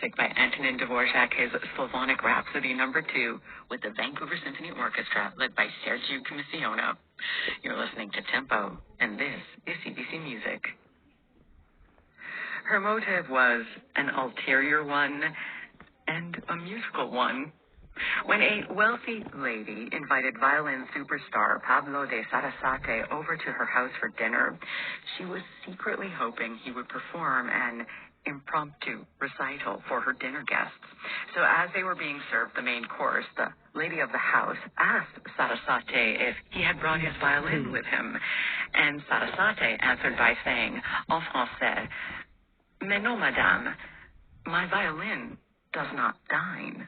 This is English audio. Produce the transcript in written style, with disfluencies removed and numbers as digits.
classic by Antonin Dvorak, his Slavonic Rhapsody No. 2, with the Vancouver Symphony Orchestra, led by Sergiu Commissiona. You're listening to Tempo, and this is CBC Music. Her motive was an ulterior one and a musical one. When a wealthy lady invited violin superstar Pablo de Sarasate over to her house for dinner, she was secretly hoping he would perform an impromptu recital for her dinner guests. So as they were being served the main course, the lady of the house asked Sarasate if he had brought his violin with him. And Sarasate answered by saying, en français, "Mais non, madame, my violin does not dine."